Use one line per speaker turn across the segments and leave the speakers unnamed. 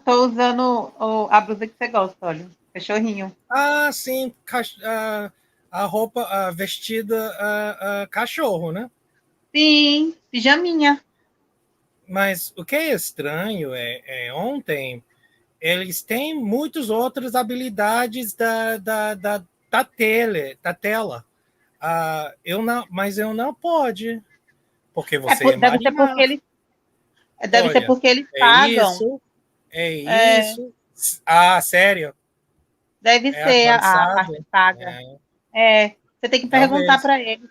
tô usando a blusa que você gosta, olha. Cachorrinho.
Ah, sim, a roupa, a vestida cachorro, né?
Sim, pijaminha.
Mas o que é estranho ontem eles têm muitas outras habilidades da tela. Eu não, mas eu não pode, porque você é
Deve ser porque
Mariana. Olha,
eles
é
pagam.
isso, é
É,
isso. Ah, sério?
deve
É
ser a parte
avançado?
paga.
É,
É, você tem que perguntar
talvez.
para eles.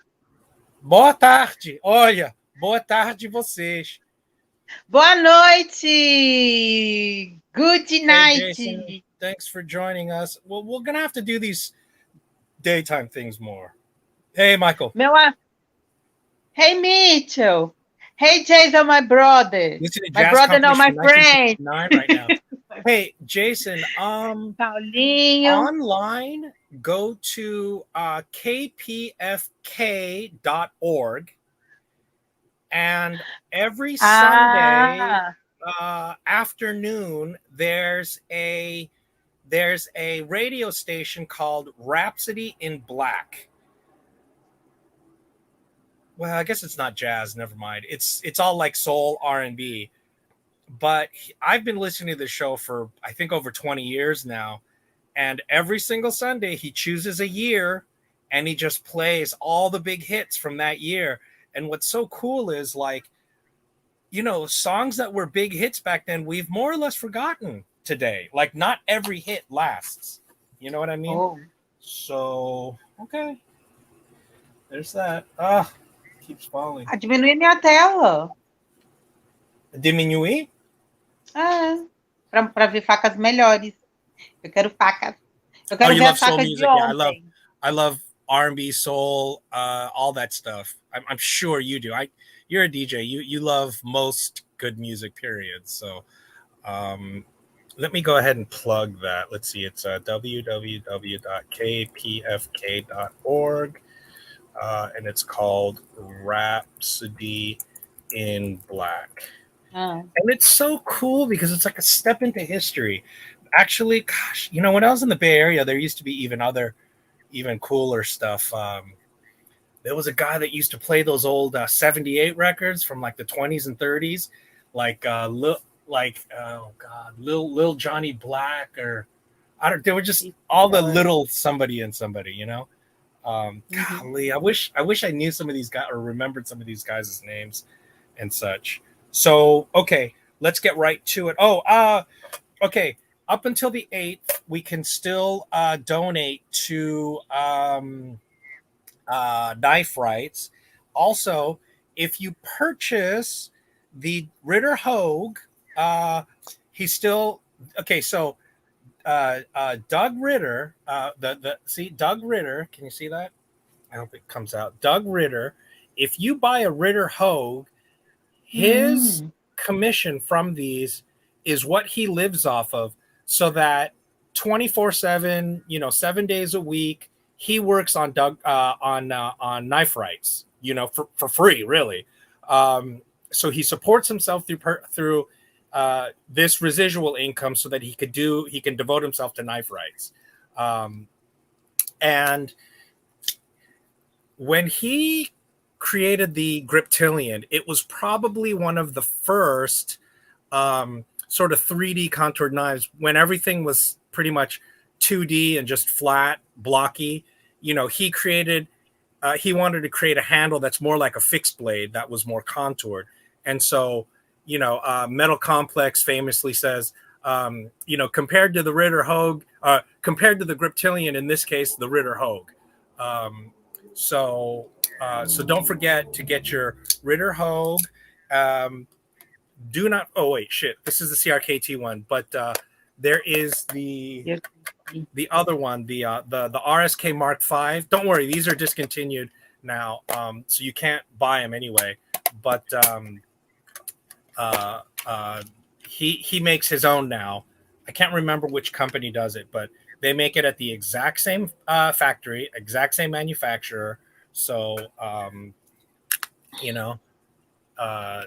Boa tarde, olha, boa tarde vocês.
Boa noite! Good
Hey, Jason,
night!
thanks for joining us. Well, we're gonna have to do these daytime things more. Hey, Michael.
Meu a... Hey, Mitchell! Hey, Jason, my brother!
Listen to
My
jazz
brother, no,
compilation
my
from
friend!
1969 right now. Hey, Jason,
Paulinho.
online, go to kpfk.org, and every Sunday
Ah,
afternoon there's a radio station called Rhapsody in Black. Well, I guess it's not jazz. Never mind. It's all like soul R&B. But I've been listening to the show for I think over 20 years now, and every single Sunday he chooses a year and he just plays all the big hits from that year. And what's so cool is like, songs that were big hits back then we've more or less forgotten today. Like not every hit lasts. You know what I mean?
oh.
So, okay. There's that. Ah, keeps falling.
Diminuir minha tela.
Diminuir?
Ah, para ver facas melhores. Eu quero facas. Eu
Oh,
quero
you
ver
love
as
soul
facas de
music? Yeah, I love
ontem.
I love R&B, soul, all that stuff. I'm sure you do. You're a DJ. You love most good music. Period. So, um, let me go ahead and plug that. Let's see. It's www.kpfk.org, and it's called Rhapsody in Black.
Ah,
And it's so cool because it's like a step into history. Actually, gosh, when I was in the Bay Area, there used to be even cooler stuff. There was a guy that used to play those old 78 records from like the 20s and 30s, like oh god, Lil Johnny Black, or I don't. They were just all the
Lord.
little somebody and somebody.
Uhum.
Golly, I wish I knew some of these guys or remembered some of these guys' names and such. So okay, let's get right to it. Okay. Up until the 8th, we can still donate to knife rights. Also, if you purchase the Ritter Hogue, uh, he's still okay. So Doug Ritter, the see Doug Ritter. Can you see that? I hope it comes out. Doug Ritter. If you buy a Ritter Hogue, his
Hum.
commission from these is what he lives off of, so that 24/7, 7 days a week, he works on on knife rights, for free, really. So he supports himself through this residual income, so that he can devote himself to knife rights. And when he created the Griptilian, it was probably one of the first sort of 3D contoured knives, when everything was pretty much 2D and just flat, blocky. He wanted to create a handle that's more like a fixed blade that was more contoured. And so, Metal Complex famously says, compared to the Ritter Hogue, compared to the Griptilian, in this case, the Ritter Hogue. Um, so don't forget to get your Ritter Hogue. Um, do not. Oh wait, shit. This is the CRKT one, but there is the
Eu sei.
the other one, the RSK Mark V. Don't worry, these are discontinued now, so you can't buy them anyway. But uh, uh, he makes his own now. I can't remember which company does it, but they make it at the exact same factory, exact same manufacturer. So you know, uh,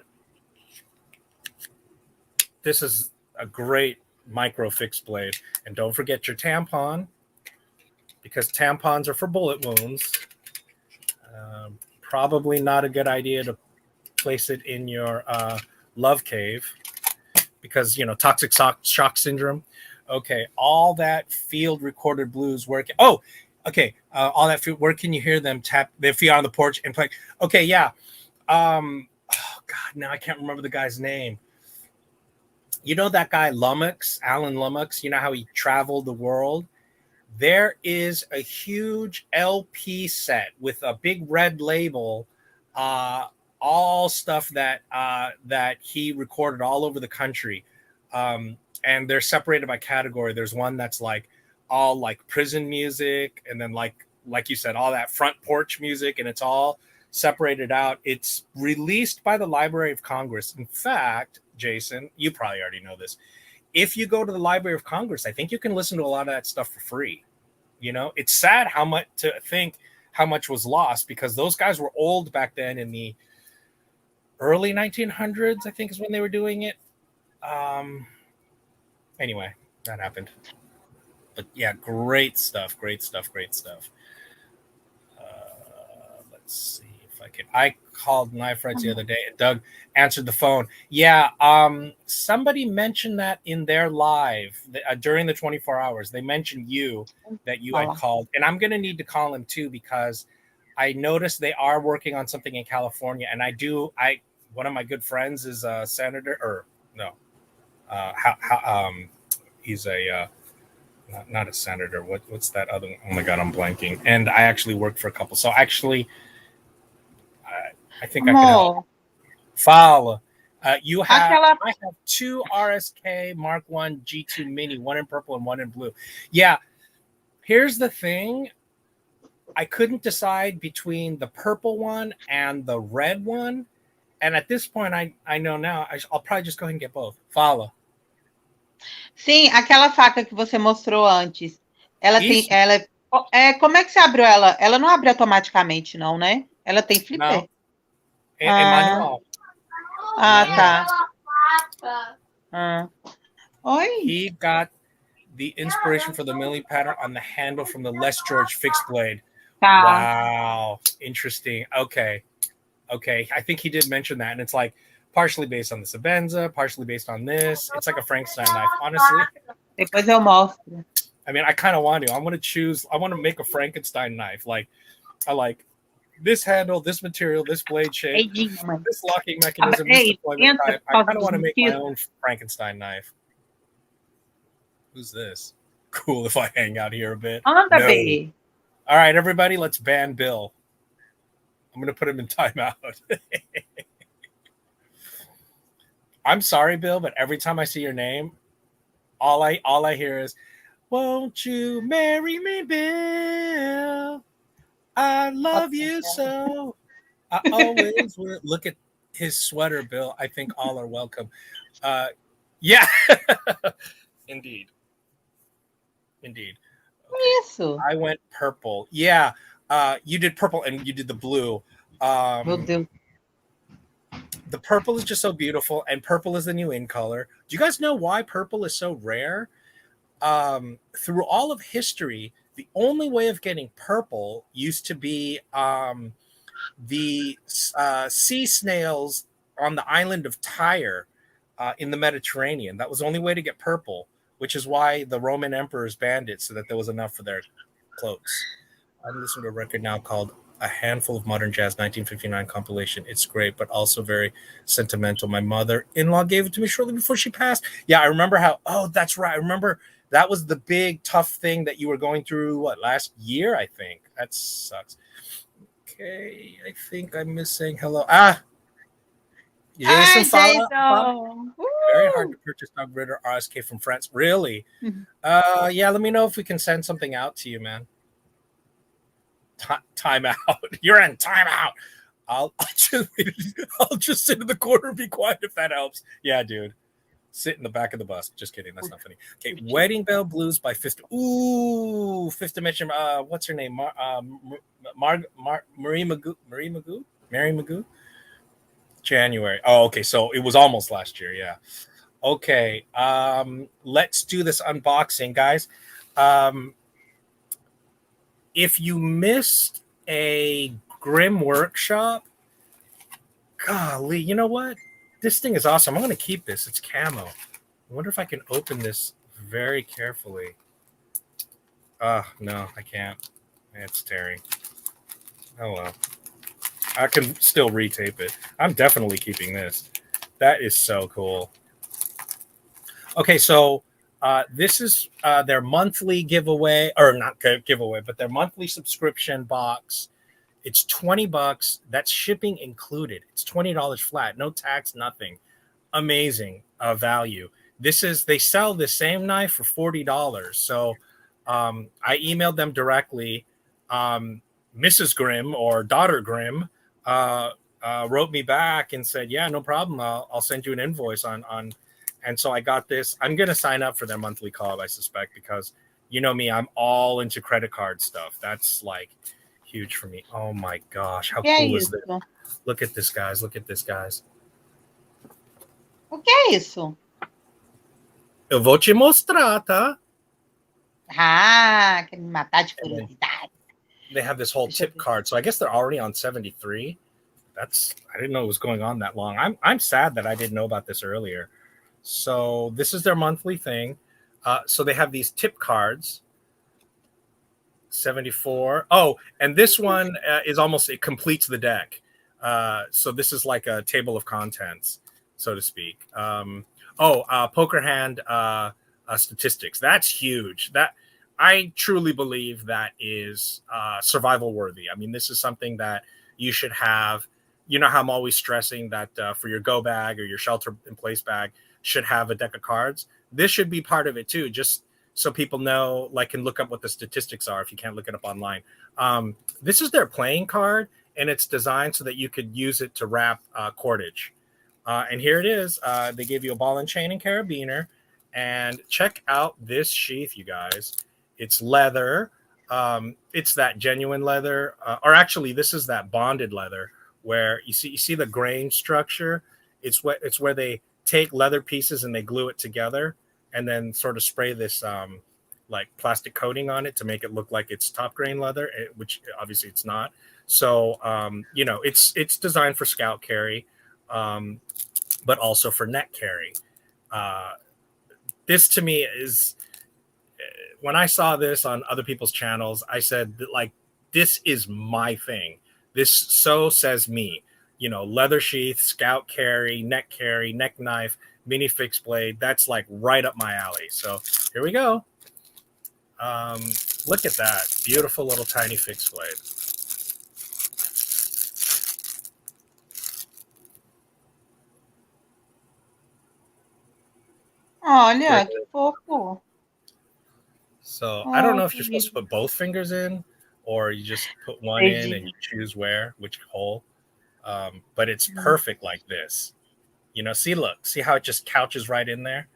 this is a great micro fixed blade. And don't forget your tampon, because tampons are for bullet wounds. Probably not a good idea to place it in your love cave, because toxic shock syndrome. Okay, all that field recorded blues working. Oh, okay, all that field, where can you hear them tap their feet on the porch and play? Okay, yeah. Oh God, now I can't remember the guy's name. You know that guy Lummox, Alan Lummox. You know how he traveled the world. There is a huge LP set with a big red label, uh, all stuff that he recorded all over the country, and they're separated by category. There's one that's like all like prison music, and then like you said, all that front porch music, and it's all separated out. It's released by the Library of Congress. In fact, Jason, you probably already know this. If you go to the Library of Congress, I think you can listen to a lot of that stuff for free. It's sad how much was lost, because those guys were old back then in the early 1900s, I think is when they were doing it. Anyway, that happened. But yeah, great stuff. Let's see if I can. I called Knife Rights the other day, and Doug answered the phone. Yeah, somebody mentioned that in their live during the 24 hours. They mentioned that you had called, and I'm going to need to call him too, because I noticed they are working on something in California, and one of my good friends is a senator, or no, he's a not a senator. What's that other one? Oh my God, I'm blanking. And I actually worked for a couple. So actually, I think I can help. Fala. I have two RSK Mark 1 G2 Mini, one in purple and one in blue. Yeah. Here's the thing. I couldn't decide between the purple one and the red one. And at this point, I know now, I'll probably just go ahead and get both. Fala.
Sim, aquela faca que você mostrou antes. Ela tem. Como é que você abriu ela? Ela não abre automaticamente, não, né? Ela tem flipper.
Não. É manual.
Tá. Oi.
He got the inspiration for the milling pattern on the handle from the Les George fixed blade.
Tá.
Wow. Interesting. Okay. I think he did mention that. And it's like partially based on the Sabenza, partially based on this. It's like a Frankenstein knife. Honestly.
Depois eu mostro.
I mean, I kind of want to. I want to make a Frankenstein knife. Like, I like this handle, this material, this blade shape, this locking mechanism, this deployment type. I kind of want to make my own Frankenstein knife. Who's this? Cool if I hang out here a bit.
No.
All right, everybody, let's ban Bill. I'm going to put him in timeout. I'm sorry, Bill, but every time I see your name, all I hear is, "Won't you marry me, Bill? I love you so. I always will." Look at his sweater, Bill. I think all are welcome. Yeah. Indeed. Okay.
Isso.
I went purple. Yeah. You did purple and you did the blue. The purple is just so beautiful, and purple is the new in color. Do you guys know why purple is so rare? Through all of history, the only way of getting purple used to be the sea snails on the island of Tyre in the Mediterranean. That was the only way to get purple, which is why the Roman emperors banned it, so that there was enough for their cloaks. I'm listening to a record now called A Handful of Modern Jazz 1959 compilation. It's great, but also very sentimental. My mother-in-law gave it to me shortly before she passed. Yeah, I remember how, that's right. I remember that was the big tough thing that you were going through, last year, I think. That sucks. Okay, I think I'm missing. Hello. Jason Fala. Very hard to purchase Doug Ritter RSK from France. Really? Mm-hmm. Yeah, let me know if we can send something out to you, man. Time out. You're in time out. I'll just sit in the corner and be quiet if that helps. Yeah, dude. Sit in the back of the bus. Just kidding. That's not funny. Okay, Wedding Bell Blues by Fifth. Ooh, Fifth Dimension. What's her name? Marie Magoo. January. Oh, okay. So it was almost last year. Yeah. Okay, let's do this unboxing, guys. Um, if you missed a Grim workshop, golly, you know what? This thing is awesome. I'm going to keep this. It's camo. I wonder if I can open this very carefully. No, I can't. It's tearing. Oh, well. I can still retape it. I'm definitely keeping this. That is so cool. Okay, so this is their monthly giveaway, or not giveaway, but their monthly subscription box. It's $20. That's shipping included. It's $20 flat, no tax, nothing. Amazing value. They sell the same knife for $40. So I emailed them directly. Mrs. Grimm or daughter Grimm wrote me back and said, "Yeah, no problem. I'll send you an invoice on." And so I got this. I'm gonna sign up for their monthly club, I suspect, because you know me, I'm all into credit card stuff. That's like huge for me. Oh my gosh, how cool is this? Look at this, guys. Look at this, guys.
O que é isso?
Eu vou te mostrar, tá?
Ah, quer me matar de curiosidade.
They have this whole tip card, so I guess they're already on 73. I didn't know it was going on that long. I'm sad that I didn't know about this earlier. So this is their monthly thing. So they have these tip cards. 74. Oh, and this one is almost, it completes the deck. So this is like a table of contents, so to speak. Poker hand statistics. That's huge. That I truly believe that is survival worthy. I mean, this is something that you should have. You know how I'm always stressing that for your go bag or your shelter in place bag should have a deck of cards. This should be part of it too, just so people know, like, can look up what the statistics are if you can't look it up online. This is their playing card, and it's designed so that you could use it to wrap cordage. And here it is. They gave you a ball and chain and carabiner. And check out this sheath, you guys. It's leather. It's that genuine leather, or actually, this is that bonded leather, where you see the grain structure. It's where they take leather pieces and they glue it together, and then sort of spray this like plastic coating on it to make it look like it's top grain leather, which obviously it's not. So it's designed for scout carry, but also for neck carry. This to me is, when I saw this on other people's channels, I said that, like, this is my thing. This so says me. Leather sheath, scout carry, neck knife, mini fixed blade. That's like right up my alley. So here we go. Look at that. Beautiful little tiny fixed blade.
Olha, que fofo.
So I don't know if you're supposed to put both fingers in, or you just put one in and you choose which hole. But it's perfect like this. See how it just couches right in there?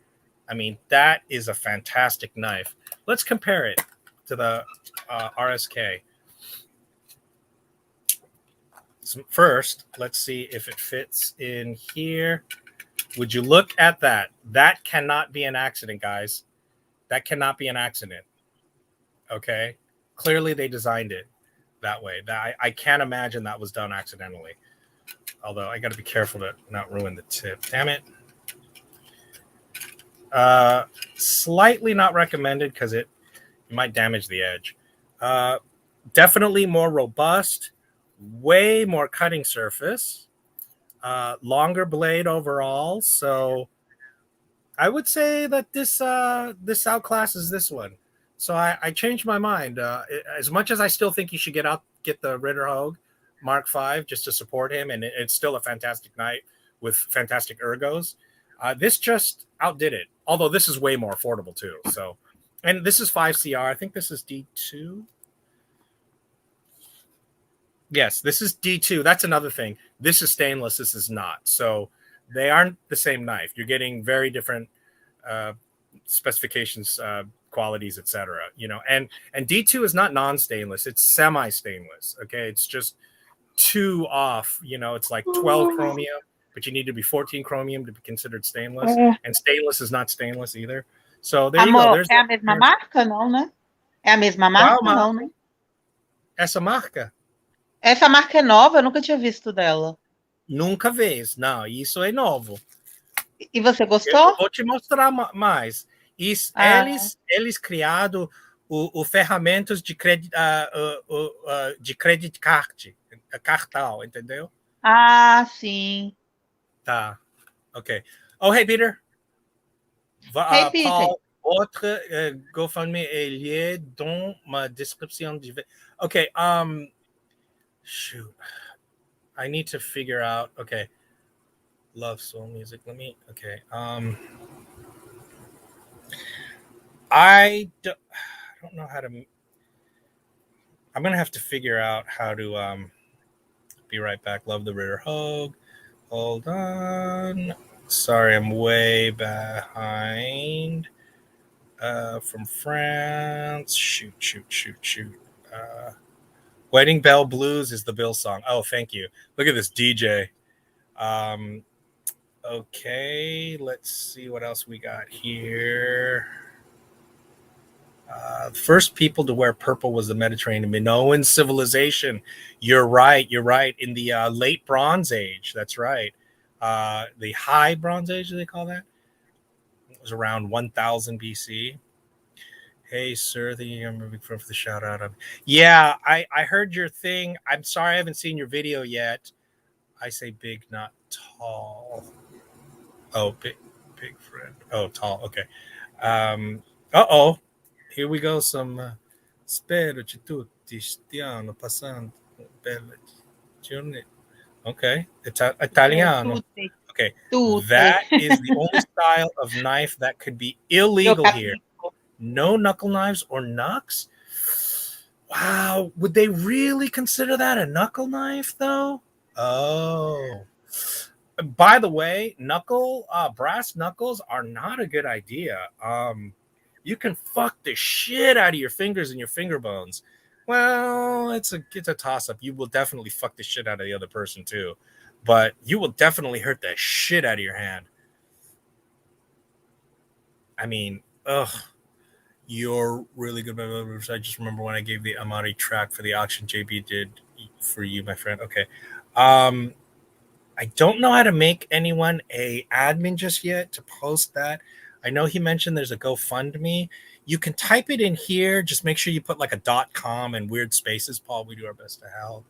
I mean, that is a fantastic knife. Let's compare it to the RSK. So first, let's see if it fits in here. Would you look at that? That cannot be an accident, guys. That cannot be an accident. Okay? Clearly, they designed it that way. I can't imagine that was done accidentally. Although I got to be careful to not ruin the tip. Damn it. Slightly not recommended because it might damage the edge. Definitely more robust, way more cutting surface, longer blade overall. So I would say that this outclasses this one. So I changed my mind. As much as I still think you should get the Ritter Hogue Mark V just to support him, and it's still a fantastic knife with fantastic ergos. This just outdid it. Although this is way more affordable too. So, and this is 5CR. I think this is D2. Yes, this is D2. That's another thing. This is stainless. This is not. So they aren't the same knife. You're getting very different specifications, qualities, etc. And D2 is not non-stainless. It's semi-stainless. Okay, it's just 2 off. It's like 12 chromium but you need to be 14 chromium to be considered stainless, and stainless is not stainless either. So there you go.
Amor, é a mesma marca, não, né? É a mesma marca, não, né?
Essa marca?
Essa marca é nova, eu nunca tinha visto dela.
Nunca vês. Não, isso é novo.
E você gostou?
Eu vou te mostrar mais. Eles criaram o ferramentas de credit card, cartão, entendeu?
Ah, sim.
Tá, ok. Oh, hey, Peter.
Hey, Peter.
Paul, votre GoFundMe est lié dans ma description. Okay, shoot. I need to figure out, okay. Love soul music. Let me, okay. I don't know how to. I'm gonna have to figure out how to. Be right back. Love the Ritter Hogue. Hold on. Sorry, I'm way behind. From France. Shoot. Wedding Bell Blues is the Bill song. Oh, thank you. Look at this DJ. Okay, let's see what else we got here. The first people to wear purple was the Mediterranean Minoan civilization. You're right. In the late Bronze Age. That's right. The High Bronze Age, do they call that? It was around 1000 BC. Hey, sir, I'm moving for the shout out. Yeah, I heard your thing. I'm sorry I haven't seen your video yet. I say big, not tall. Oh, big friend. Oh, tall. Okay. Uh-oh. Here we go. Some spero che tutti stiano passando belle giorni. Okay. Italiano. Okay. That is the only style of knife that could be illegal here. No knuckle knives or knucks? Wow. Would they really consider that a knuckle knife, though? Oh. By the way, brass knuckles are not a good idea. You can fuck the shit out of your fingers and your finger bones. Well, it's a toss-up. You will definitely fuck the shit out of the other person, too. But you will definitely hurt the shit out of your hand. I mean, you're really good. I just remember when I gave the Amari track for the auction JB did for you, my friend. Okay. I don't know how to make anyone a admin just yet to post that. I know he mentioned there's a GoFundMe. You can type it in here. Just make sure you put like a .com and weird spaces. Paul, we do our best to help.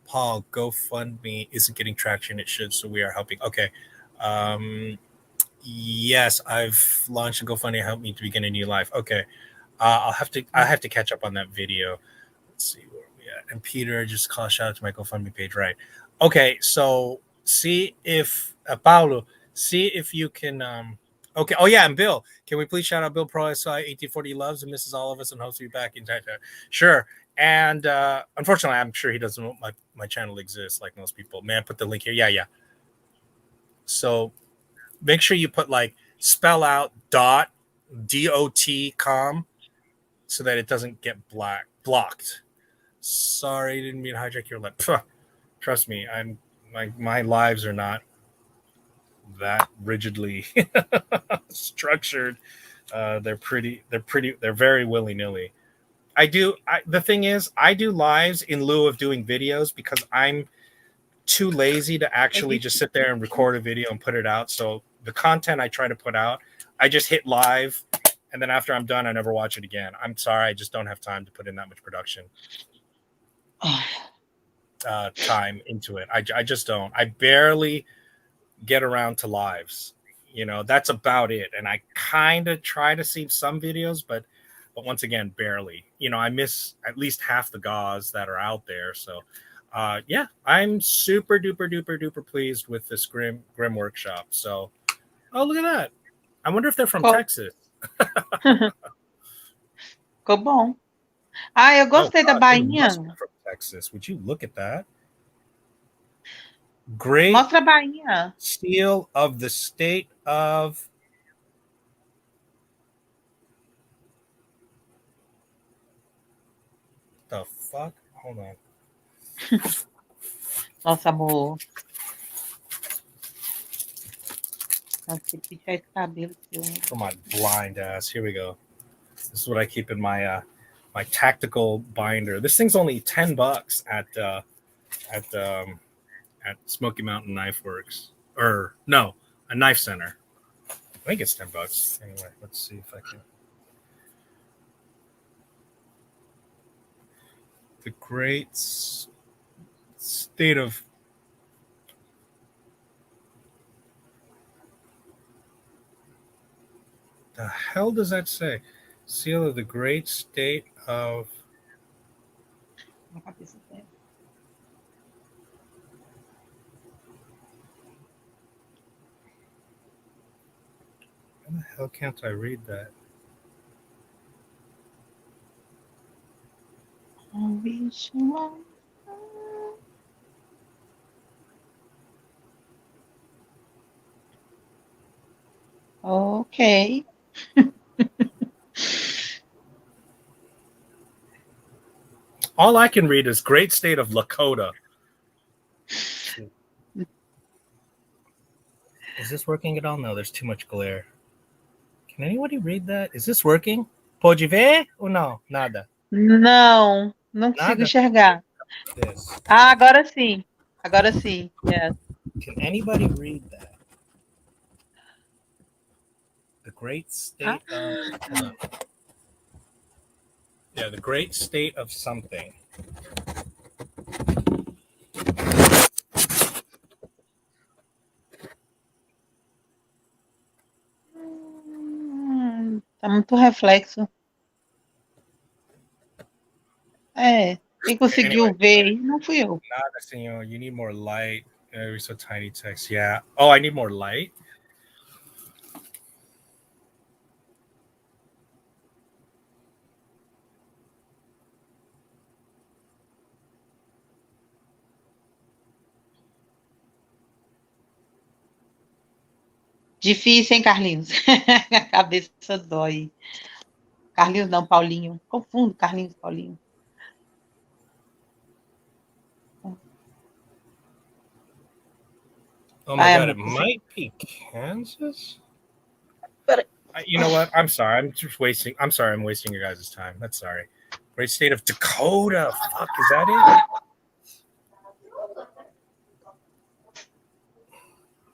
Paul, GoFundMe isn't getting traction. It should, so we are helping. Okay. Yes, I've launched a GoFundMe to help me to begin a new life. Okay. I have to catch up on that video. Let's see where we at. And Peter, just call shout out to my GoFundMe page. Right. Okay. So see if Paulo, see if you can okay. Oh yeah, and Bill, can we please shout out Bill Pro SI 1840 loves and misses all of us and hopes to be back in time. Sure. And unfortunately, I'm sure he doesn't know my channel exists like most people. May I put the link here? Yeah. So make sure you put like spell out .dot.com so that it doesn't get blocked. Sorry, didn't mean to hijack your lip. Trust me, my lives are not that rigidly structured. They're very willy-nilly. The thing is, I do lives in lieu of doing videos because I'm too lazy to actually just sit there and record a video and put it out. So the content I try to put out, I just hit live, and then after I'm done, I never watch it again. I'm sorry, I just don't have time to put in that much production time into it. I just don't. I barely get around to lives. That's about it. And I kind of try to see some videos, but once again, barely. I miss at least half the gauze that are out there. So yeah, I'm super duper pleased with this Grim Workshop. So, oh, look at that. I wonder if they're from Texas.
Ficou bom. Eu gostei da bainha.
From Texas. Would you look at that? Great.
Mostra a bainha.
Seal of the state of the fuck? Hold on.
Nossa, amor.
For my blind ass. Here we go. This is what I keep in my my tactical binder. This thing's only $10 at Smoky Mountain Knife Works, or no, a Knife Center. I think it's $10. Anyway, let's see if I can. The great state of the hell does that say? Seal of the great state of. How the hell can't I read that?
Okay.
All I can read is great state of Lakota. Is this working at all? No, there's too much glare. Can anybody read that? Is this working? Pode ver ou não? Nada.
Não consigo enxergar.
This.
Ah, agora sim. Agora sim. Yes.
Can anybody read that? The great state of. Yeah, the great state of something.
Tá muito reflexo. Quem conseguiu ver? Não fui eu.
Nada, senor. You need more light. You're so tiny text. Yeah. Oh, I need more light.
Difícil, hein, Carlinhos? A cabeça dói. Carlinhos não, Paulinho. Confundo Carlinhos e Paulinho.
Oh my God, it might be Kansas.
But
you know what? I'm sorry. I'm wasting your guys' time. That's sorry. Great state of Dakota. Fuck, is that it?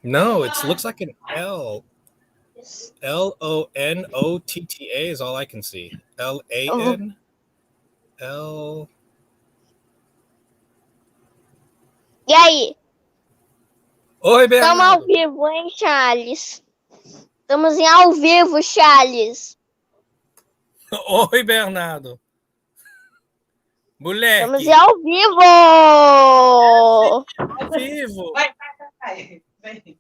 No, it looks like an L. L-O-N-O-T-T-A is all I can see. L-A-N. L.
E aí?
Oi, Bernardo.
Estamos ao vivo, hein, Charles? Estamos em ao vivo, Charles.
Oi, Bernardo. Moleque.
Estamos em ao vivo.
Ao vivo.
Vai. Vem.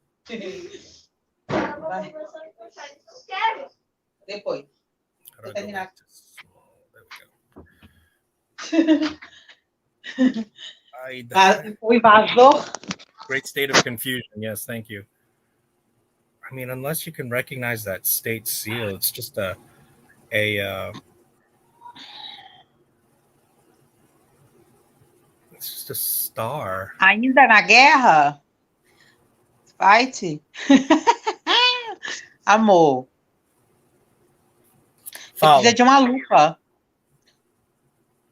Vai. Depois. Vou terminar. O invasor.
Great state of confusion. Yes, thank you. I mean, unless you can recognize that state seal, it's just a it's just a star.
Ainda na guerra? Fight. Amor. Você precisa de uma lupa.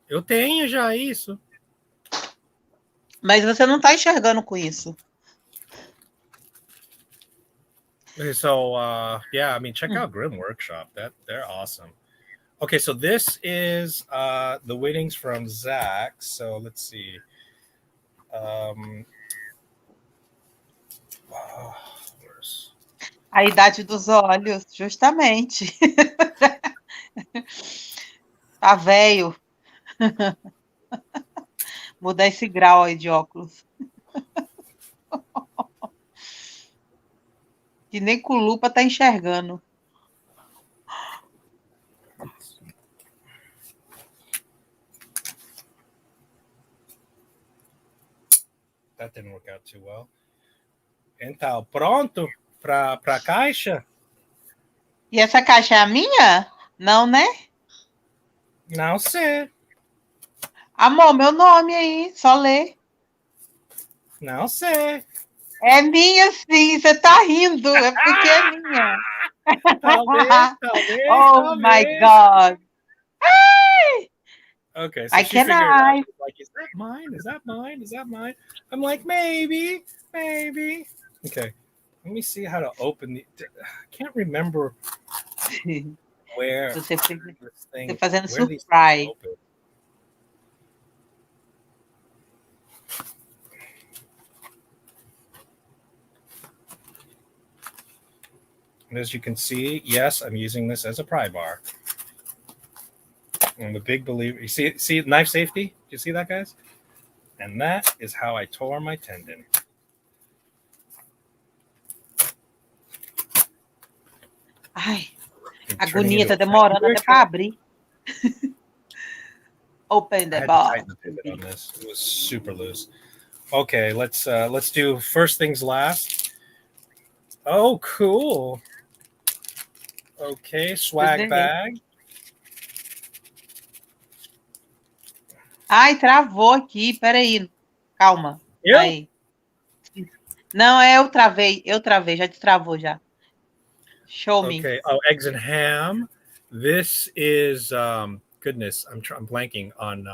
Eu tenho já isso.
Mas você não está enxergando com isso.
So, yeah, I mean, check out Grim Workshop. They're awesome. Okay, so this is the winnings from Zach. So let's see.
A idade dos olhos, justamente. Tá velho. Mudar esse grau aí de óculos. Que nem com lupa tá enxergando.
That didn't work out too well. Então, pronto para a caixa?
E essa caixa é a minha? Não, né?
Não sei.
Amor, meu nome aí, só lê.
Não sei.
É minha sim, você tá rindo, é porque é minha.
Talvez, talvez,
Oh my
talvez.
God.
Okay, so
I
she figured it out.
cannot.
She's like, "Is that mine? Is that mine? Is that mine?" I'm like, "Maybe, maybe." Okay, let me see how to open the. I can't remember where
Você,
this
você
thing,
fazendo
where these things
surprise.
open. And as you can see, yes, I'm using this as a pry bar. I'm a big believer. You see knife safety? Do you see that, guys? And that is how I tore my tendon.
Ai,
And
a
turning
agonia
into
tá
a
demorando até
sandwich.
para abrir. Open
I
the
had to tighten
box.
the pivot on this. It was super loose. Okay, let's do first things last. Oh, cool. Okay, swag
Gostei.
bag.
Ai, travou aqui, peraí. Calma.
Eu?
Aí. Não, eu travei, já destravou já. Show me.
Okay. Oh, eggs and ham. This is goodness. I'm blanking on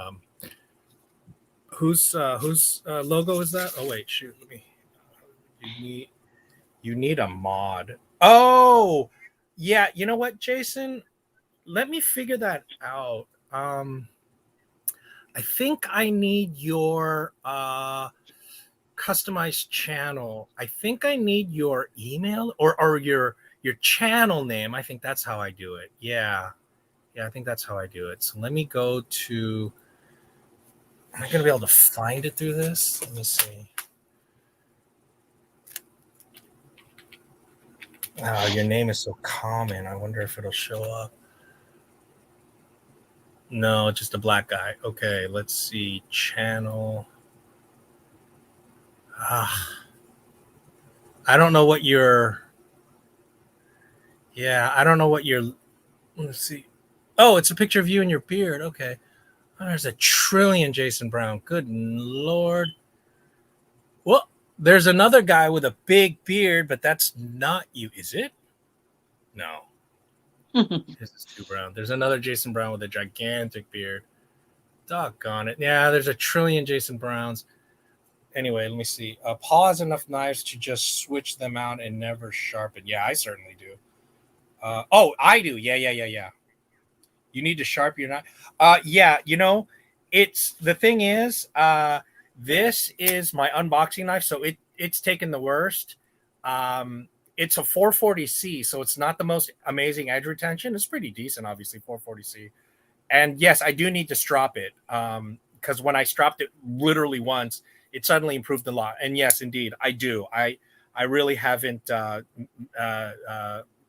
whose logo is that? Oh wait, shoot. Let me. You need a mod. Oh, yeah. You know what, Jason? Let me figure that out. I think I need your customized channel. I think I need your email or your channel name. I think that's how I do it. Yeah. Yeah, I think that's how I do it. So let me go to. Am I going to be able to find it through this? Let me see. Oh, your name is so common. I wonder if it'll show up. No, just a black guy. Okay, let's see. Channel. I don't know what your. Yeah, I don't know what your. Let's see. Oh, it's a picture of you and your beard. Okay. Oh, there's a trillion Jason Brown. Good Lord. Well, there's another guy with a big beard, but that's not you, is it? No. This is too brown. There's another Jason Brown with a gigantic beard. Doggone it. Yeah, there's a trillion Jason Browns. Anyway, let me see. Paul has enough knives to just switch them out and never sharpen. Yeah, I certainly do. Oh, I do. Yeah. You need to sharpen your knife. Yeah, it's the thing is, this is my unboxing knife, so it's taken the worst. It's a 440C, so it's not the most amazing edge retention. It's pretty decent, obviously, 440C. And yes, I do need to strop it because when I stropped it literally once, it suddenly improved a lot. And yes, indeed, I do. I really haven't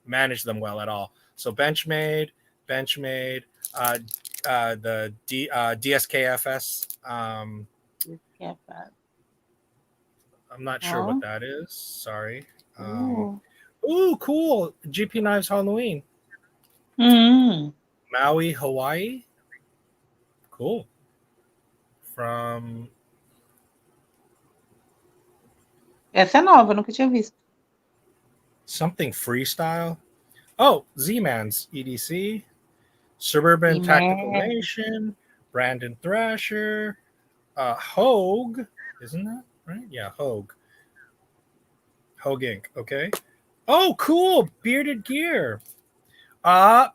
managed them well at all. So Benchmade, uh, DSKFS. I'm not sure what that is. Sorry. Ooh, cool. GP Knives Halloween. Maui, Hawaii. Cool. From.
Essa é nova, nunca tinha visto.
Something freestyle. Oh, Z-Man's EDC. Suburban
Z-Man.
Tactical Nation. Brandon Thrasher. Hogue. Isn't that right? Yeah, Hogue. Hogue Inc. Okay. Oh, cool. Bearded Gear.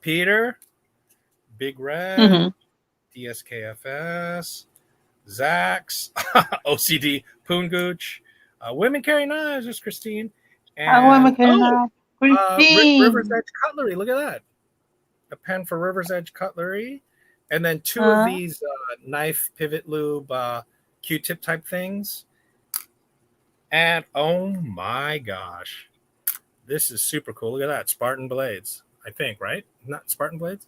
Peter. Big Red. DSKFS. Zax. OCD. Poongooch. Women Carry Knives. There's Christine. And River's Edge Cutlery. Look at that. A pen for River's Edge Cutlery. And then two of these knife pivot lube Q-tip type things. And oh my gosh. This is super cool. Look at that. Spartan Blades. I think, right? Not Spartan Blades.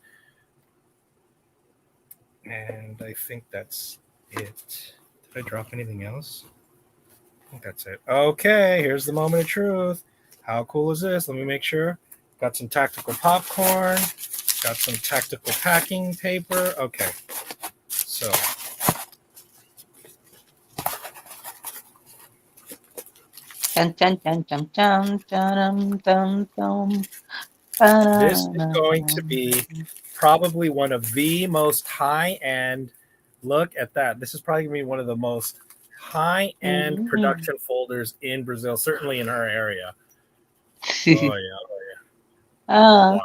And I think that's it. Did I drop anything else? I think that's it. Okay, here's the moment of truth. How cool is this? Let me make sure. Got some tactical popcorn. Got some tactical packing paper. Okay. So.
Dun, dun, dun, dun, dun, dun, dun, dun,
This is going to be probably one of the most high-end. Look at that. This is probably going to be one of the most high-end production folders in Brazil, certainly in her area. Oh, yeah. Wow,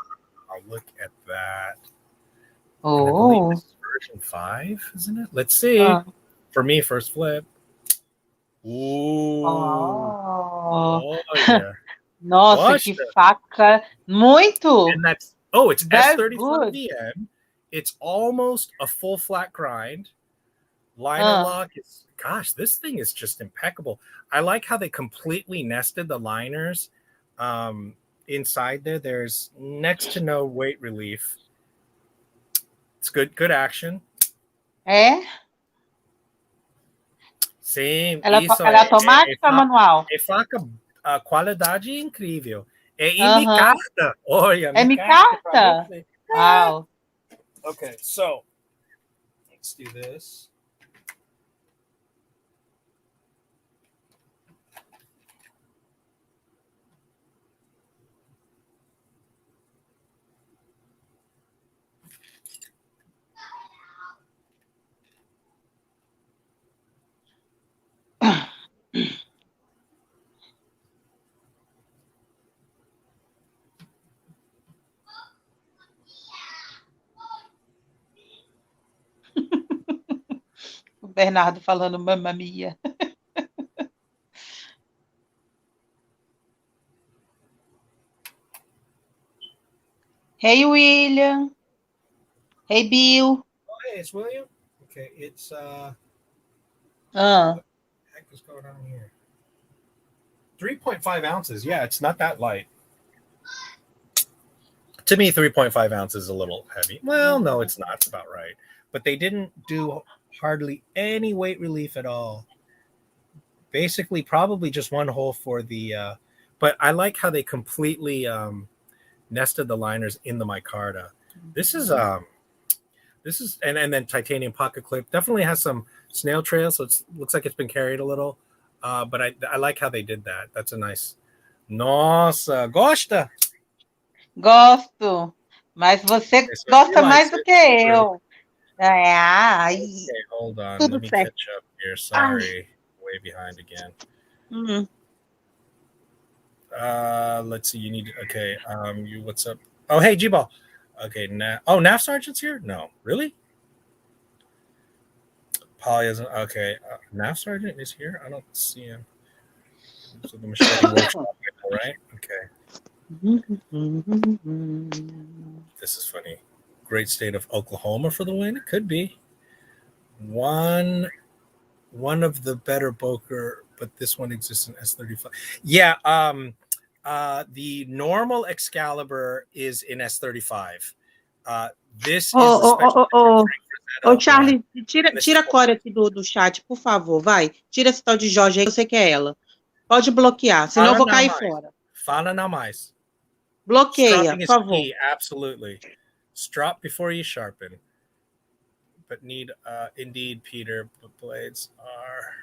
look at that. And I believe this is version 5, isn't it? Let's see. For me, first flip. Ooh. Olha.
Nossa,
Gosta.
que faca. Muito.
And that's, it's S35VM. It's almost a full flat grind. Liner lock is, gosh, this thing is just impeccable. I like how they completely nested the liners inside there. There's next to no weight relief. It's good action. Sim,
ela
isso
é automática ou manual?
É faca, a qualidade incrível. É imicarta. Olha,
é micarta? Wow.
Okay, so let's do this.
O Bernardo falando mamma mia. Hey, William. Hey, Bill.
Oh, hey, it's William. Okay, it's what the heck is going on here? 3.5 ounces. Yeah, it's not that light. To me, 3.5 ounces is a little heavy. Well, no, it's not. It's about right. But they didn't do hardly any weight relief at all. Basically, probably just one hole for the. But I like how they completely nested the liners in the micarta. This is and then titanium pocket clip. Definitely has some snail trail, so it looks like it's been carried a little. But I like how they did that. That's a nice. Nossa, gosta?
Gosto, mas você gosta mais do que eu.
Okay, hold on. Let me catch up here. Sorry, way behind again. Let's see. You need. Okay. You. What's up? Oh, hey, G-Ball. Okay. NAF Sergeant's here. No, really? Polly isn't. Okay. NAF Sergeant is here. I don't see him. So the machete workshop, right? Okay. This is funny. Great state of Oklahoma for the win. It could be one of the better Boker, but this one exists in S35. Yeah. The normal Excalibur is in S35. This is
Ô, Charlie, tira a Core aqui do chat, por favor, vai. Tira esse tal de Jorge aí, você quer ela. Pode bloquear, senão eu vou cair fora.
Fala não mais.
Bloqueia, por favor.
Key, absolutely. Strop before you sharpen. But need, indeed, Peter, but blades are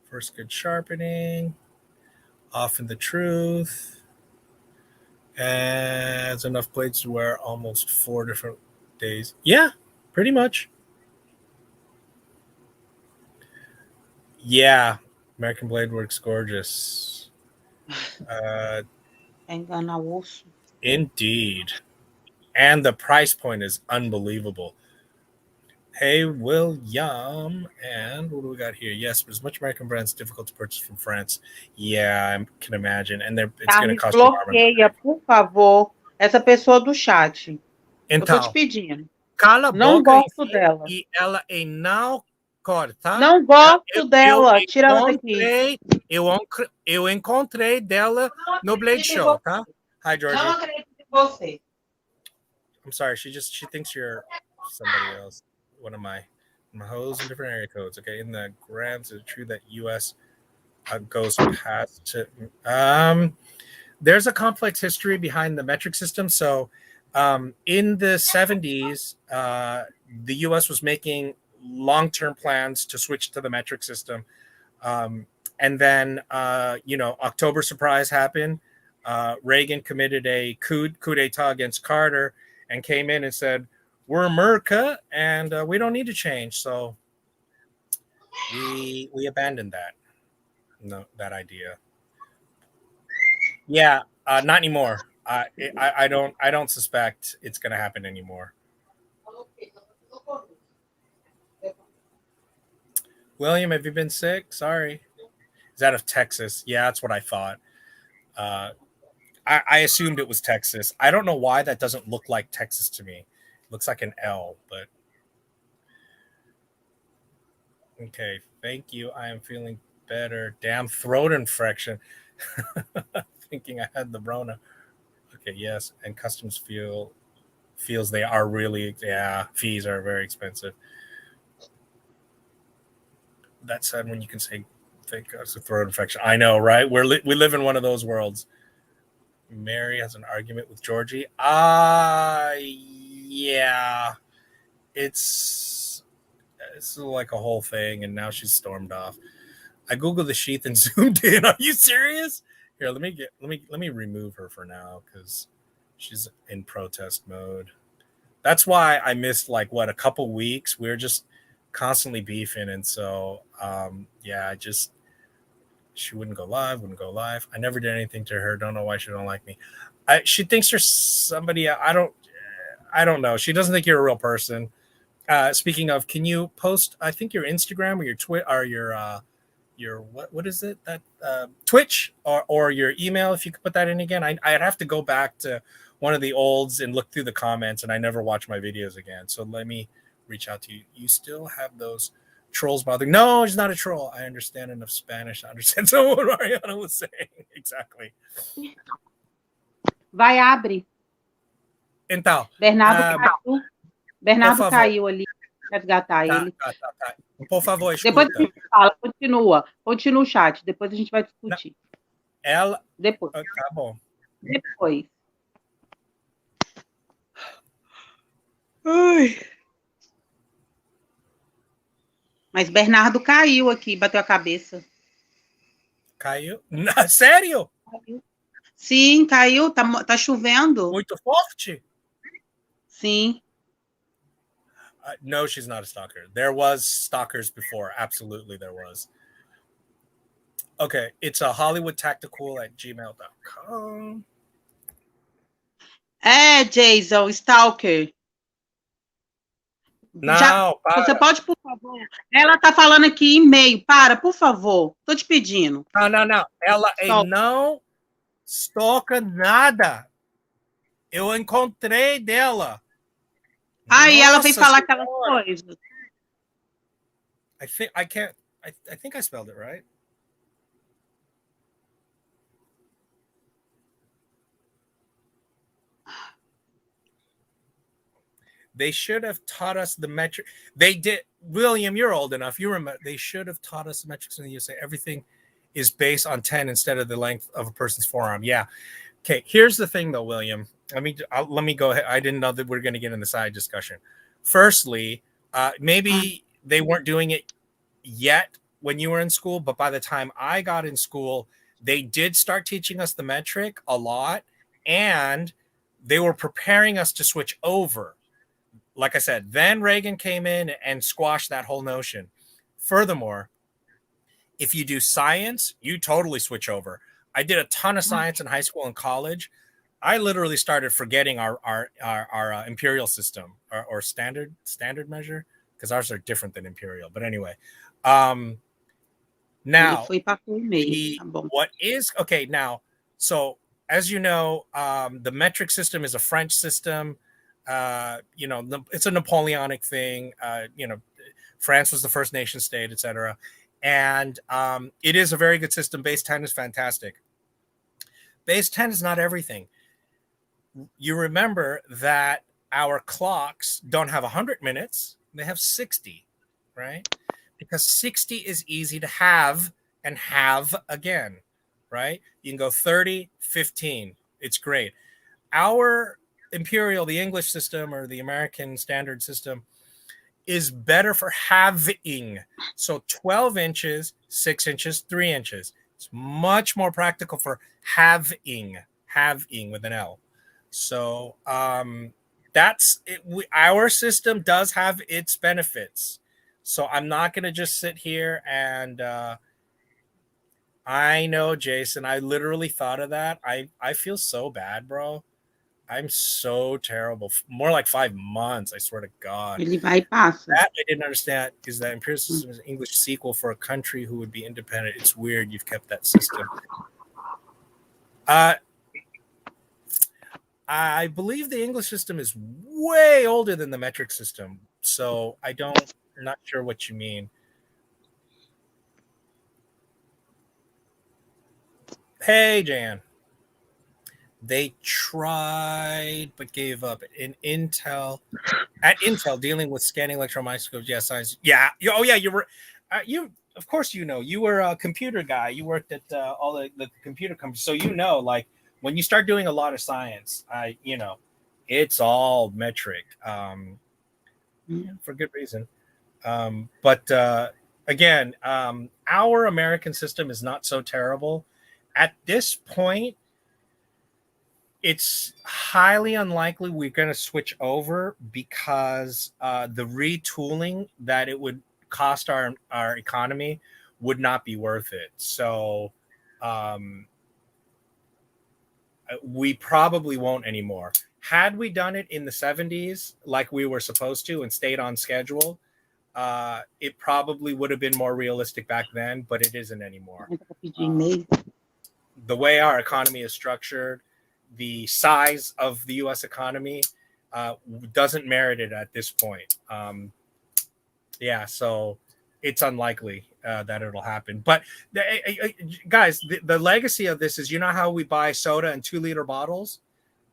first good sharpening. Often the truth. Adds enough blades to wear almost 4 different days. Yeah, pretty much. Yeah, American Bladeworks, gorgeous. Indeed. And the price point is unbelievable. Hey, William. And what do we got here? Yes, but as much American brands difficult to purchase from France. Yeah, I can imagine. And it's going to cost you.
Bloqueia, por favor, essa pessoa do chat.
Então,
eu tô te pedindo.
Cala a
não
boca
gosto dela.
E ela é não corta.
Não gosto dela. Tira ela daqui.
Eu encontrei dela no Blade Show, tá? Hi, Georgie.
Não acredito em você.
I'm sorry. She thinks you're somebody else. One of my hoes in different area codes. Okay, in the grams, is it true that U.S. Goes past to? There's a complex history behind the metric system. So, in the 70s, the U.S. was making long-term plans to switch to the metric system. And then, October surprise happened. Reagan committed a coup d'etat against Carter and came in and said, "We're America, and we don't need to change." So we abandoned that idea. Yeah, not anymore. I don't suspect it's going to happen anymore. William, have you been sick? Sorry. Is that of Texas? Yeah, that's what I thought. Uh, I assumed it was Texas. I don't know why that doesn't look like Texas to me. It looks like an L, but okay. Thank you. I am feeling better. Damn throat infection. Thinking I had the Rona. Okay, yes, and customs feels they are really, yeah, fees are very expensive. That said, when you can say thank God it's a throat infection, I know, right? We live in one of those worlds. Mary has an argument with Georgie. Yeah, it's like a whole thing, and now she's stormed off. I googled the sheath and zoomed in. Are you serious? Here, let me remove her for now because she's in protest mode. That's why I missed like what, a couple weeks. We were just constantly beefing, and so yeah, she wouldn't go live. I never did anything to her. Don't know why she don't like me. She thinks you're somebody. I don't know. She doesn't think you're a real person. Speaking of, can you post? I think your Instagram or your Twitter or your what is it that Twitch or your email, if you could put that in again. I'd have to go back to one of the olds and look through the comments, and I never watch my videos again. So let me reach out to you. You still have those trolls bothering? No, he's not a troll. I understand enough Spanish. I understand what Mariana was saying. Exactly.
Vai, abre.
Então,
Bernardo caiu ali. Resgatar ele.
Tá. Por favor, escuta.
Depois a gente fala, continua o chat, depois a gente vai discutir.
Ela.
Depois.
Tá bom.
Depois. Ai. Mas Bernardo caiu aqui, bateu a cabeça.
Caiu? Sério?
Sim, caiu, tá chovendo.
Muito forte?
Sim.
No, she's not a stalker. There was stalkers before. Absolutely, there was. Okay, it's a hollywoodtactical@gmail.com.
Jason, stalker.
Não, para.
Você pode, por favor? Ela tá falando aqui e-mail. Para, por favor. Tô te pedindo.
Não. Ela não stalka nada. Eu encontrei dela.
Aí ela veio falar aquelas coisas.
I think I spelled it right. They should have taught us the metric. They did. William, you're old enough. You remember. They should have taught us the metrics in the USA. Everything is based on 10 instead of the length of a person's forearm. Yeah. Okay. Here's the thing, though, William. Let me go ahead. I didn't know that we're going to get in the side discussion. Firstly, maybe they weren't doing it yet when you were in school, but by the time I got in school, they did start teaching us the metric a lot, and they were preparing us to switch over. Like I said, then Reagan came in and squashed that whole notion. Furthermore, if you do science, you totally switch over. I did a ton of science in high school and college. I literally started forgetting our imperial system or standard measure, because ours are different than imperial. But anyway, now what is okay now? So as you know, the metric system is a French system. It's a Napoleonic thing. France was the first nation state, etc. And it is a very good system. Base 10 is fantastic. Base 10 is not everything. You remember that our clocks don't have 100 minutes. They have 60, right? Because 60 is easy to have and have again, right? You can go 30, 15. It's great. Our imperial, the English system or the American standard system, is better for halving. So 12 inches, 6 inches, 3 inches. It's much more practical for halving with an L. So that's it. Our system does have its benefits. So I'm not going to just sit here and I know, Jason, I literally thought of that. I feel so bad, bro. I'm so terrible. More like 5 months, I swear to God.
Ele vai e passa.
That I didn't understand is that imperial system is an English sequel for a country who would be independent. It's weird you've kept that system. I believe the English system is way older than the metric system, so I'm not sure what you mean. Hey, Jan. They tried but gave up. At Intel, dealing with scanning electron microscopes. Yeah, science. Yeah. Oh, yeah. You were. Of course, you were a computer guy. You worked at all the computer companies, so like when you start doing a lot of science, it's all metric for good reason. But again, our American system is not so terrible at this point. It's highly unlikely we're going to switch over because the retooling that it would cost our economy would not be worth it. So we probably won't anymore. Had we done it in the 70s like we were supposed to and stayed on schedule, it probably would have been more realistic back then, but it isn't anymore. The way our economy is structured, the size of the U.S. economy doesn't merit it at this point. So it's unlikely that it'll happen. But guys, the legacy of this is, how we buy soda in 2-liter bottles?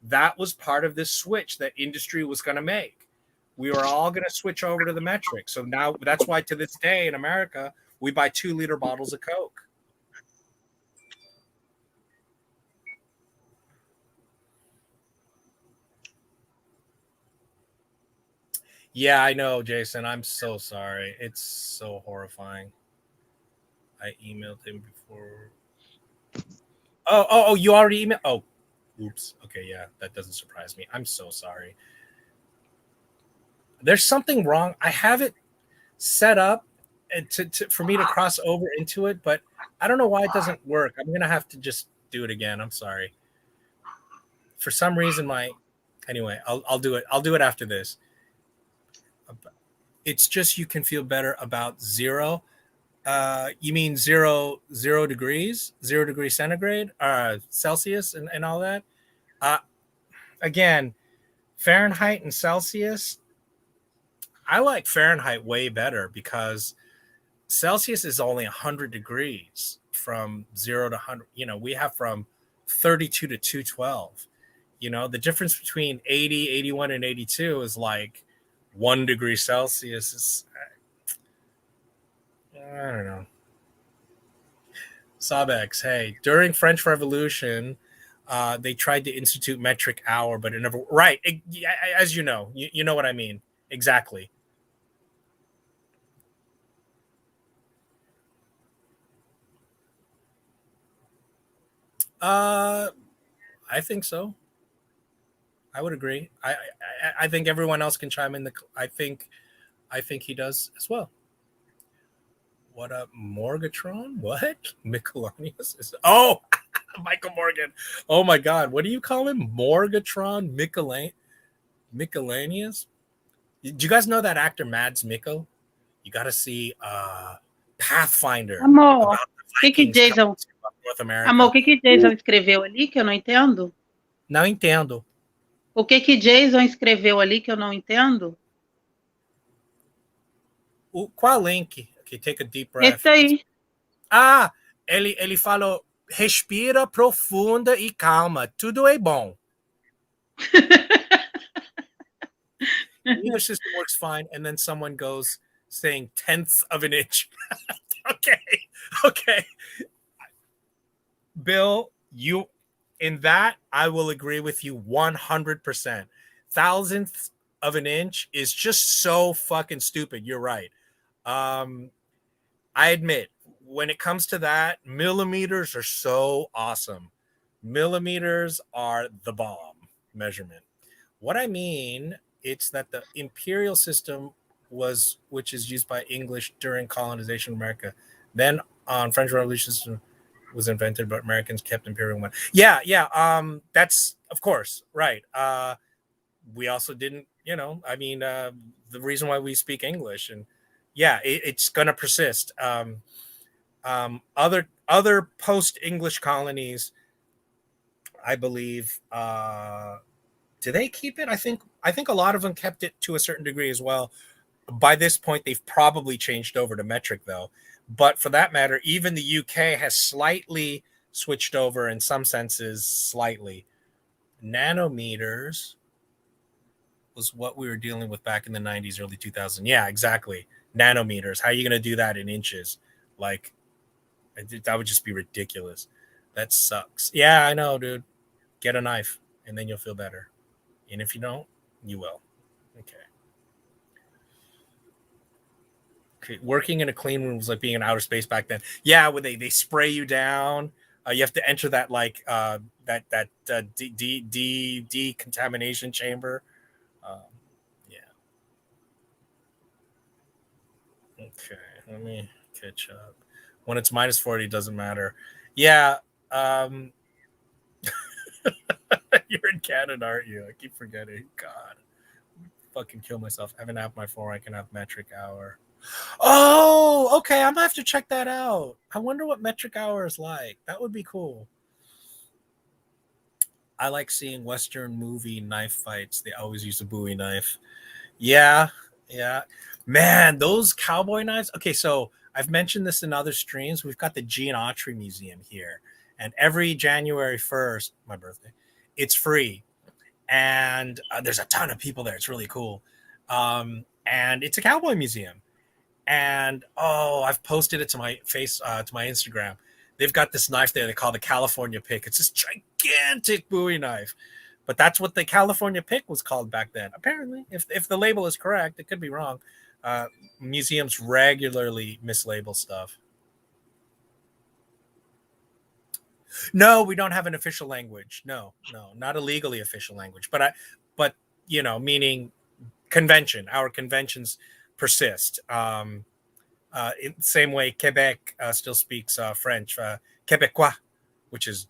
That was part of this switch that industry was going to make. We were all going to switch over to the metric. So now that's why to this day in America, we buy 2-liter bottles of Coke. Yeah, I know, Jason. I'm so sorry. It's so horrifying. I emailed him before. Oh, you already emailed? Oh, oops. Okay, yeah, that doesn't surprise me. I'm so sorry. There's something wrong. I have it set up for me to cross over into it, but I don't know why it doesn't work. I'm going to have to just do it again. I'm sorry. For some reason, anyway, I'll do it. I'll do it after this. It's just you can feel better about zero. You mean zero degrees, 0 degrees centigrade, Celsius, and all that. Again, Fahrenheit and Celsius. I like Fahrenheit way better because Celsius is only 100 degrees from 0 to 100. We have from 32 to 212. The difference between 80, 81, and 82 is like 1 degree Celsius. Is, I don't know. Sabex, hey, during French Revolution, they tried to institute metric hour, but it never. Right, as you know what I mean exactly. I think so. I would agree. I think everyone else can chime in. I think he does as well. What up, Morgatron? What? Michelanius? Oh, Michael Morgan. Oh my God. What do you call him? Morgatron? Michelanius? Do you guys know that actor Mads Mikkel? You got to see Pathfinder.
Amor, o que Jason... Amor, o que Jason escreveu ali que eu não entendo?
Não entendo.
O que Jason escreveu ali que eu não entendo?
Qual link? Okay, take a deep breath.
Esse aí.
Ah, ele falou, respira profunda e calma, tudo é bom. Either system works fine, and then someone goes saying 1/10 of an inch. Okay. Bill, in that, I will agree with you 100%. Thousandths of an inch is just so fucking stupid. You're right. I admit, when it comes to that, millimeters are so awesome. Millimeters are the bomb measurement. What I mean, it's that the imperial system was, which is used by English during colonization of America. Then on French Revolution system was invented, but Americans kept imperial one. Yeah. That's of course right. We also didn't, the reason why we speak English, and yeah, it's gonna persist. Other post English colonies, I believe, do they keep it? I think a lot of them kept it to a certain degree as well. By this point, they've probably changed over to metric, though. But for that matter, even the UK has slightly switched over in some senses, slightly. Nanometers was what we were dealing with back in the 90s, early 2000s. Yeah, exactly. Nanometers. How are you going to do that in inches? Like, that would just be ridiculous. That sucks. Yeah, I know, dude. Get a knife, and then you'll feel better. And if you don't, you will. Okay. Working in a clean room was like being in outer space back then. Yeah, when they spray you down, you have to enter that decontamination chamber. Yeah. Okay, let me catch up. When it's minus 40, it doesn't matter. Yeah. You're in Canada, aren't you? I keep forgetting. God, fucking kill myself. I haven't had my phone. I can have metric hour. Oh, okay. I'm gonna have to check that out. I wonder what metric hour is like. That would be cool. I like seeing Western movie knife fights. They always use a Bowie knife. Yeah. Man, those cowboy knives. Okay, so I've mentioned this in other streams. We've got the Gene Autry Museum here. And every January 1st, my birthday, it's free. And there's a ton of people there. It's really cool. And it's a cowboy museum. And I've posted it to my to my Instagram. They've got this knife there they call the California Pick. It's this gigantic Bowie knife, but that's what the California Pick was called back then. Apparently, if the label is correct, it could be wrong. Museums regularly mislabel stuff. No, we don't have an official language. No, not a legally official language. But meaning convention. Our conventions persist. In the same way, Quebec still speaks French, Quebecois, which is.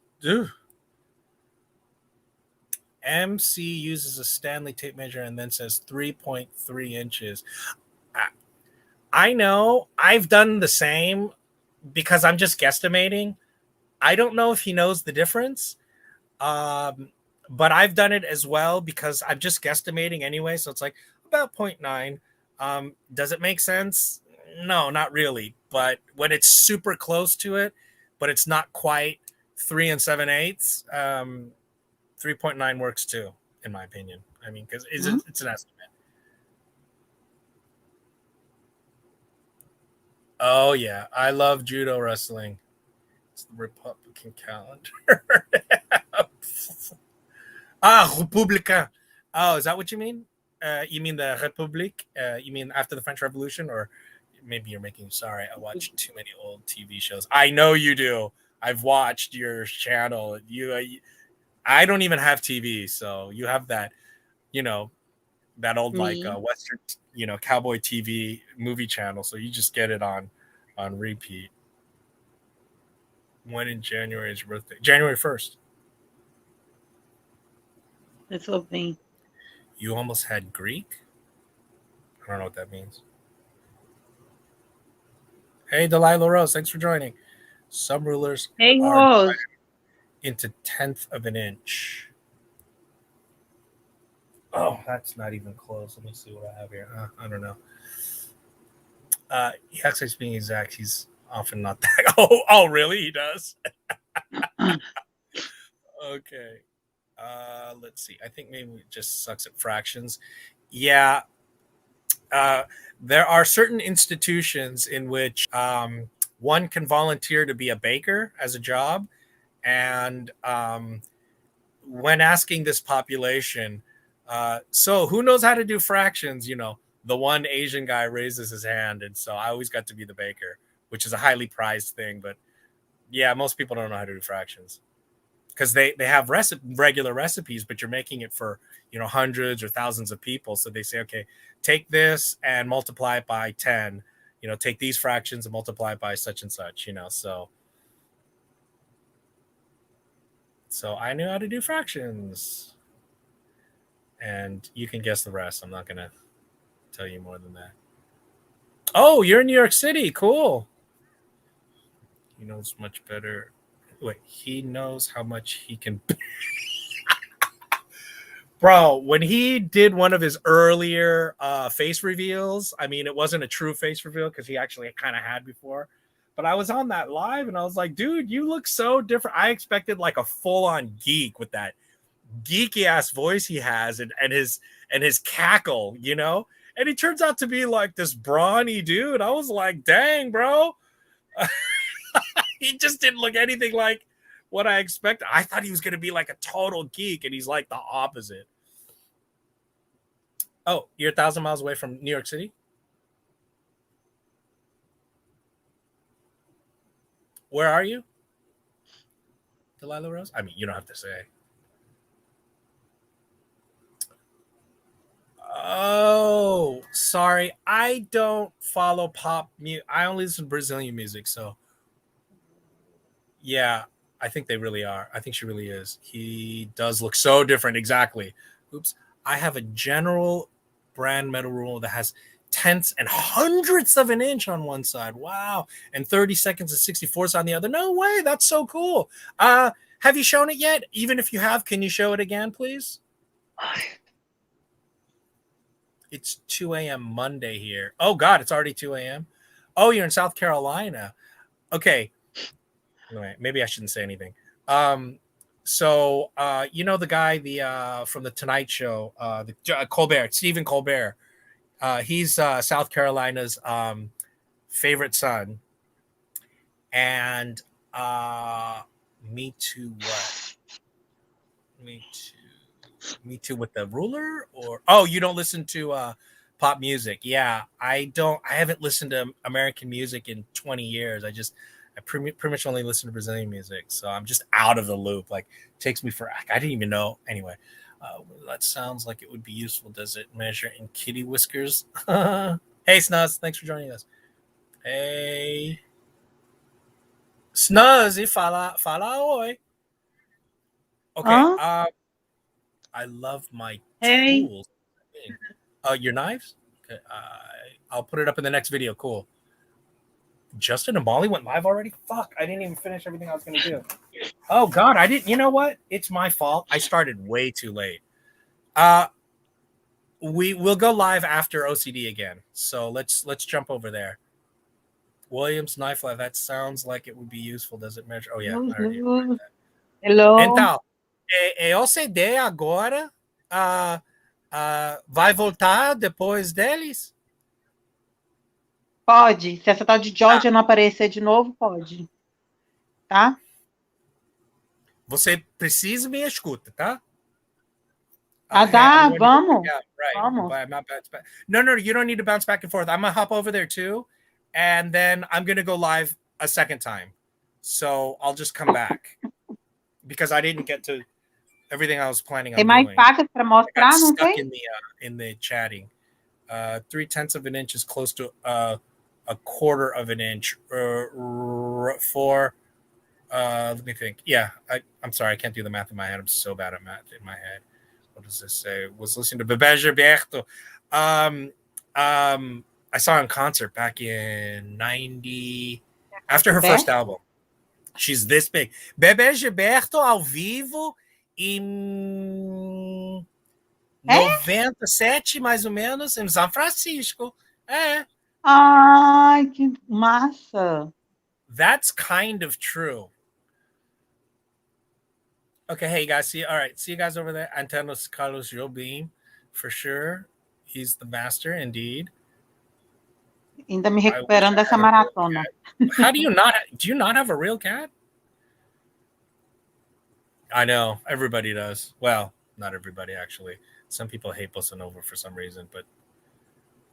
MC uses a Stanley tape measure and then says 3.3 inches. I know. I've done the same because I'm just guesstimating. I don't know if he knows the difference. But I've done it as well because I'm just guesstimating anyway. So it's like about 0.9. Does it make sense? No, not really. But when it's super close to it, but it's not quite 3 7/8, 3.9 works too, in my opinion. I mean, because it's an estimate. Oh, yeah. I love judo wrestling. It's the Republican calendar. Republican. Oh, is that what you mean? You mean the Republique? You mean after the French Revolution? Or maybe you're making... Sorry, I watch too many old TV shows. I know you do. I've watched your channel. I don't even have TV, so you have that, that old Western, cowboy TV movie channel. So you just get it on repeat. When in January is your birthday? January 1st.
It's opening.
You almost had Greek? I don't know what that means. Hey, Delilah Rose, thanks for joining. Some rulers are into 1/10 of an inch. Oh, that's not even close. Let me see what I have here. I don't know. He actually, being exact, he's often not that. Oh, really? He does? Okay. Let's see. I think maybe it just sucks at fractions. Yeah. There are certain institutions in which one can volunteer to be a baker as a job. And when asking this population, So who knows how to do fractions? You know, the one Asian guy raises his hand, and so I always got to be the baker, which is a highly prized thing. But yeah, most people don't know how to do fractions because they have regular recipes, but you're making it for, you know, hundreds or thousands of people. So they say, okay, take this and multiply it by 10. You know, take these fractions and multiply it by such and such. You know, so I knew how to do fractions, and you can guess the rest. I'm not gonna tell you more than that. Oh, you're in New York City. Cool. He knows much better. Wait, he knows how much he can. Bro, when he did one of his earlier face reveals, I mean, it wasn't a true face reveal because he actually kind of had before. But I was on that live and I was like, dude, you look so different. I expected like a full-on geek with that geeky ass voice he has and his cackle, you know? And he turns out to be like this brawny dude. I was like, dang, bro. He just didn't look anything like what I expected. I thought he was going to be like a total geek, and he's like the opposite. Oh, you're 1,000 miles away from New York City? Where are you? Delilah Rose? I mean, you don't have to say. Oh, sorry. I don't follow pop music. I only listen to Brazilian music, so yeah, I think they really are. I think she really is. He does look so different. Exactly. Oops. I have a general brand metal rule that has tenths and hundredths of an inch on one side. Wow. And 30 seconds and 64ths on the other. No way. That's so cool. Have you shown it yet? Even if you have, can you show it again, please? It's 2 a.m. Monday here. Oh, God, it's already 2 a.m. Oh, you're in South Carolina. Okay. Anyway, maybe I shouldn't say anything. So you know the guy from the Tonight Show, Colbert, Stephen Colbert. He's South Carolina's favorite son. And me too what? Me too with the ruler? Or oh, you don't listen to pop music. Yeah, I haven't listened to American music in 20 years. I pretty much only listen to Brazilian music, so I'm just out of the loop. Like, it takes me for I didn't even know. Anyway, that sounds like it would be useful. Does it measure in kitty whiskers? Hey, Snuzz, thanks for joining us. Hey, Snuzz, fala oi. Okay, I love my tools. Your knives? Okay, I'll put it up in the next video. Cool. Justin and Molly went live already? Fuck, I didn't even finish everything I was going to do. Oh, God, I didn't. You know what? It's my fault. I started way too late. We'll go live after OCD again. So let's jump over there. Williams Knife Live. That sounds like it would be useful. Does it measure? Oh, yeah. I already that.
Hello.
Então, OCD agora vai voltar depois deles?
Pode. Se essa tal de Georgia não aparecer de novo, pode. Tá?
Você precisa me escuta, tá?
Vamos.
Yeah, right.
Vamos.
I'm not no, you don't need to bounce back and forth. I'm going to hop over there too, and then I'm going to go live a second time. So I'll just come back because I didn't get to everything I was planning on
doing. Tem mais facas para mostrar, não
stuck
tem?
in the chatting. 3/10 of an inch is close to a quarter of an inch. Let me think. Yeah, I'm sorry, I can't do the math in my head. I'm so bad at math in my head. What does this say? Was listening to Bebê Gilberto. I saw her in concert back in 90, after her first album. She's this big. Bebê Gilberto ao vivo em 97, mais ou menos, em São Francisco.
Ai, que massa.
That's kind of true. Okay, hey guys, see you guys over there. Antenos Carlos Jobim, for sure. He's the master, indeed.
Ainda me recuperando dessa maratona.
How do you not have a real cat? I know, everybody does. Well, not everybody, actually. Some people hate Bossa Nova for some reason, but...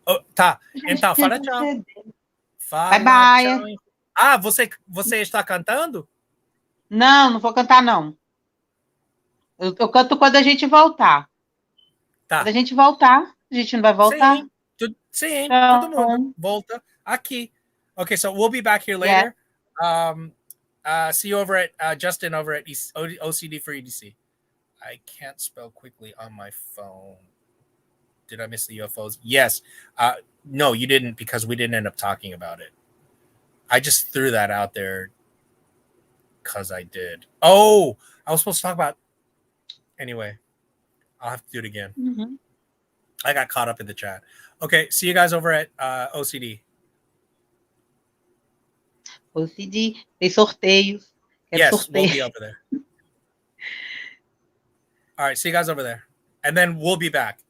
Oh, tá. Então, fala tchau. Fala
Bye,
tchau.
bye.
Ah, você está cantando?
Não vou cantar, não. Eu canto quando a gente voltar.
Tá.
Quando a gente voltar, a gente não vai voltar?
Sim,
Então,
todo mundo volta aqui. Okay, so we'll be back here later. See you over at Justin over at OCD for EDC. I can't spell quickly on my phone. Did I miss the UFOs? Yes. No, you didn't, because we didn't end up talking about it. I just threw that out there because I did. Oh, I was supposed to talk about... Anyway, I'll have to do it again.
Mm-hmm.
I got caught up in the chat. Okay, see you guys over at OCD.
OCD, tem sorteios.
Yes, we'll be over there. All right, see you guys over there. And then we'll be back.